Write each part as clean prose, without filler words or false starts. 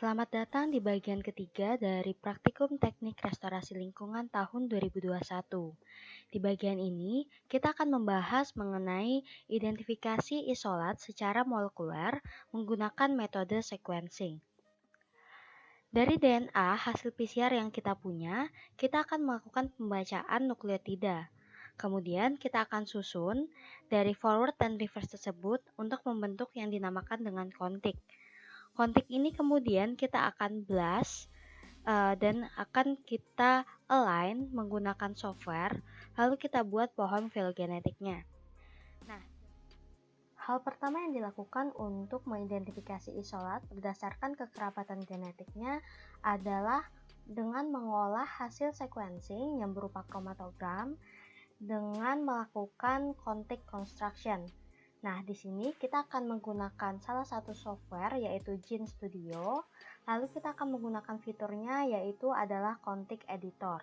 Selamat datang di bagian ketiga dari Praktikum Teknik Restorasi Lingkungan tahun 2021. Di bagian ini, kita akan membahas mengenai identifikasi isolat secara molekuler menggunakan metode sequencing. Dari DNA hasil PCR yang kita punya, kita akan melakukan pembacaan nukleotida. Kemudian kita akan susun dari forward dan reverse tersebut untuk membentuk yang dinamakan dengan kontik. Kontik ini kemudian kita akan blast dan akan kita align menggunakan software, lalu kita buat pohon filogenetiknya. Nah, hal pertama yang dilakukan untuk mengidentifikasi isolat berdasarkan kekerabatan genetiknya adalah dengan mengolah hasil sequencing yang berupa kromatogram dengan melakukan contic construction. Nah, di sini kita akan menggunakan salah satu software yaitu GenStudio. Lalu kita akan menggunakan fiturnya yaitu adalah Contic Editor.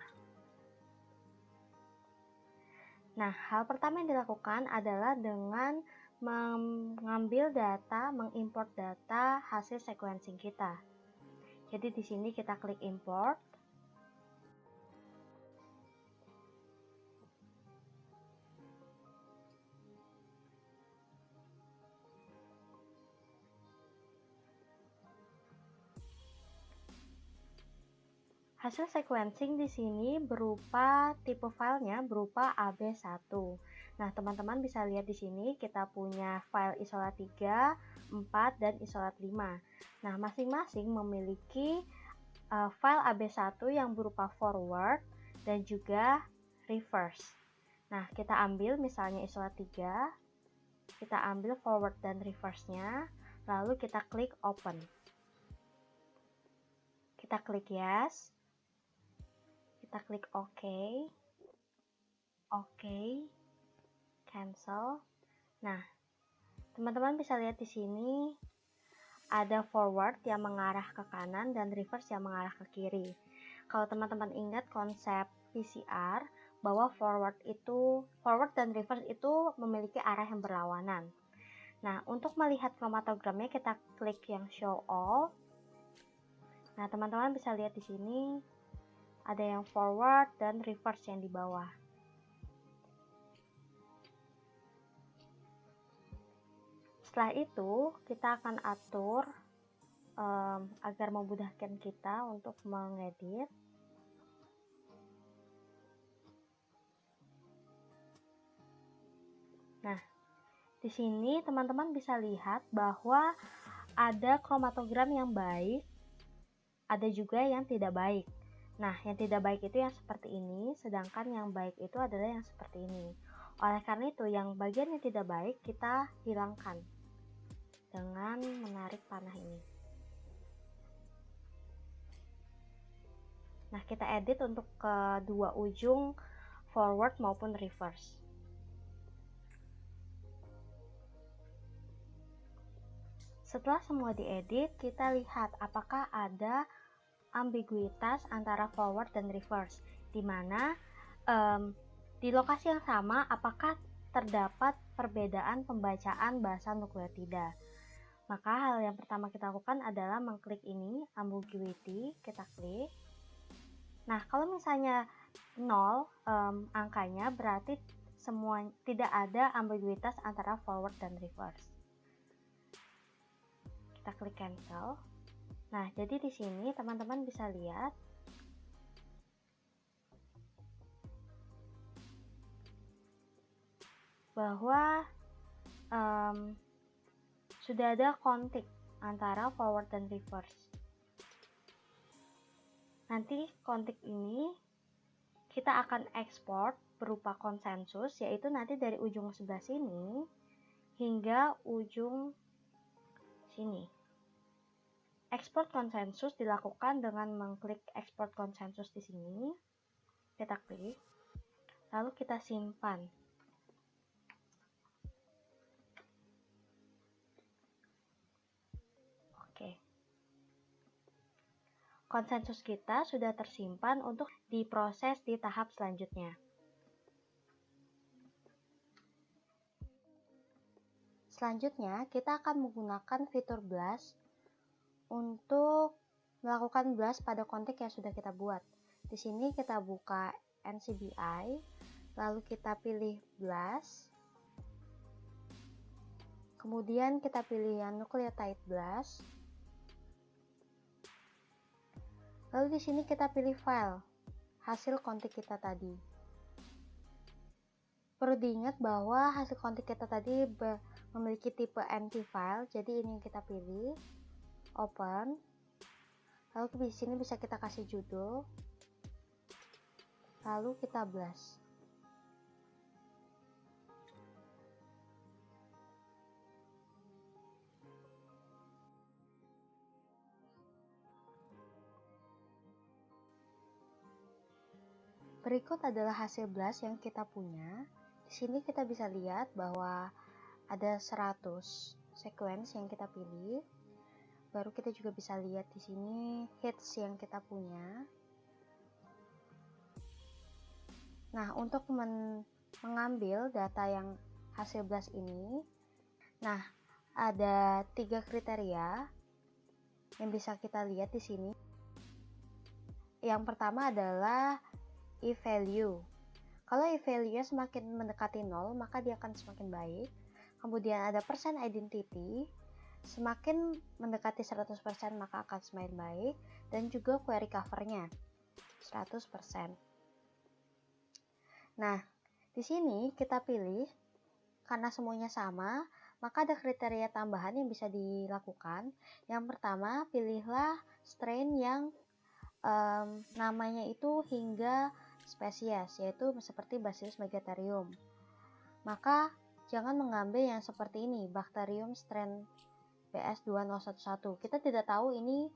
Nah, hal pertama yang dilakukan adalah dengan mengambil data, mengimport data hasil sequencing kita. Jadi di sini kita klik import. Hasil sequencing di sini berupa tipe filenya berupa AB1. Nah, teman-teman bisa lihat di sini kita punya file isolat 3, 4, dan isolat 5. Nah, masing-masing memiliki file AB1 yang berupa forward dan juga reverse. Nah, kita ambil misalnya isolat 3, kita ambil forward dan reverse-nya, lalu kita klik open. Kita klik yes. Kita klik OK, cancel. Nah, teman-teman bisa lihat di sini ada forward yang mengarah ke kanan dan reverse yang mengarah ke kiri. Kalau teman-teman ingat konsep PCR, bahwa forward dan reverse itu memiliki arah yang berlawanan. Nah, untuk melihat kromatogramnya kita klik yang show all. Nah, teman-teman bisa lihat di sini ada yang forward dan reverse yang di bawah. Setelah itu, kita akan atur agar memudahkan kita untuk mengedit. Nah, di sini teman-teman bisa lihat bahwa ada kromatogram yang baik, ada juga yang tidak baik. Nah, yang tidak baik itu yang seperti ini, sedangkan yang baik itu adalah yang seperti ini. Oleh karena itu, yang bagian yang tidak baik kita hilangkan dengan menarik panah ini. Nah, kita edit untuk kedua ujung forward maupun reverse. Setelah semua diedit, kita lihat apakah ada ambiguitas antara forward dan reverse, di mana di lokasi yang sama apakah terdapat perbedaan pembacaan bahasa nukleotida. Maka hal yang pertama kita lakukan adalah mengklik ini, ambiguity, kita klik. Nah, kalau misalnya 0 angkanya berarti semua tidak ada ambiguitas antara forward dan reverse. Kita klik cancel. Nah, jadi di sini teman-teman bisa lihat bahwa sudah ada kontik antara forward dan reverse. Nanti kontik ini kita akan ekspor berupa konsensus, yaitu nanti dari ujung sebelah sini hingga ujung sini. Ekspor konsensus dilakukan dengan mengklik ekspor konsensus di sini. Kita klik, lalu kita simpan. Oke. Konsensus kita sudah tersimpan untuk diproses di tahap selanjutnya. Selanjutnya, kita akan menggunakan fitur blast untuk melakukan blast pada kontak yang sudah kita buat. Di sini kita buka NCBI, lalu kita pilih blast. Kemudian kita pilih yang nucleotide blast. Lalu di sini kita pilih file hasil kontak kita tadi. Perlu diingat bahwa hasil kontak kita tadi memiliki tipe empty file, jadi ini yang kita pilih. Open. Lalu di sini bisa kita kasih judul. Lalu kita blast. Berikut adalah hasil blast yang kita punya. Di sini kita bisa lihat bahwa ada 100 sequence yang kita pilih. Baru kita juga bisa lihat di sini hits yang kita punya. Nah, untuk mengambil data yang hasil blast ini, nah ada 3 kriteria yang bisa kita lihat di sini. Yang pertama adalah e-value. Kalau e-value semakin mendekati 0, maka dia akan semakin baik. Kemudian ada percent identity, semakin mendekati 100% maka akan semakin baik. Dan juga query covernya 100%. Nah, di sini kita pilih, karena semuanya sama, maka ada kriteria tambahan yang bisa dilakukan. Yang pertama, pilihlah strain yang namanya itu hingga spesies, yaitu seperti Bacillus megatherium. Maka jangan mengambil yang seperti ini, Bacterium strain BS2011. Kita tidak tahu ini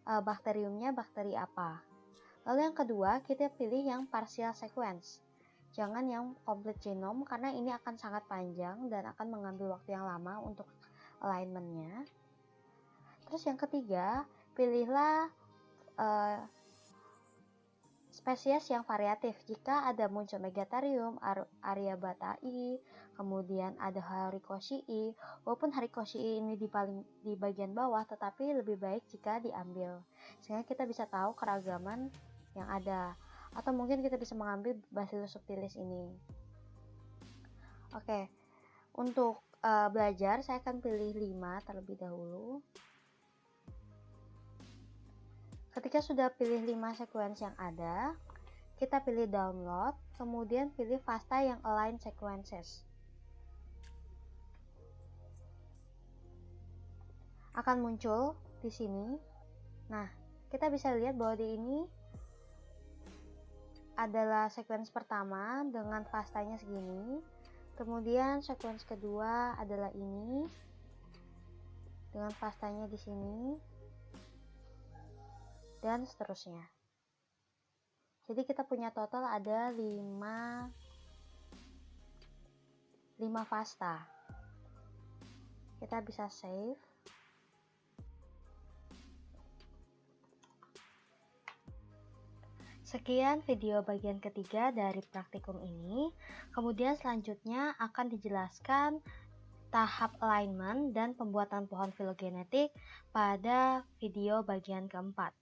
bakteriumnya bakteri apa. Lalu yang kedua, kita pilih yang partial sequence. Jangan yang complete genome, karena ini akan sangat panjang dan akan mengambil waktu yang lama untuk alignmentnya. Terus yang ketiga, pilihlah spesies yang variatif. Jika ada muncul Megatherium, Ariabatai, kemudian ada Haricocii, walaupun Haricocii ini di bagian bawah, tetapi lebih baik jika diambil, sehingga kita bisa tahu keragaman yang ada. Atau mungkin kita bisa mengambil Bacillus subtilis ini. Oke, untuk belajar saya akan pilih 5 terlebih dahulu. Ketika sudah pilih 5 sequence yang ada, kita pilih download, kemudian pilih FASTA yang align sequences. Akan muncul di sini. Nah, kita bisa lihat bahwa di ini adalah sequence pertama dengan FASTA-nya segini. Kemudian sequence kedua adalah ini dengan FASTA-nya di sini. Dan seterusnya. Jadi kita punya total ada 5 FASTA. Kita bisa save. Sekian video bagian ketiga dari praktikum ini. Kemudian selanjutnya akan dijelaskan tahap alignment dan pembuatan pohon filogenetik pada video bagian keempat.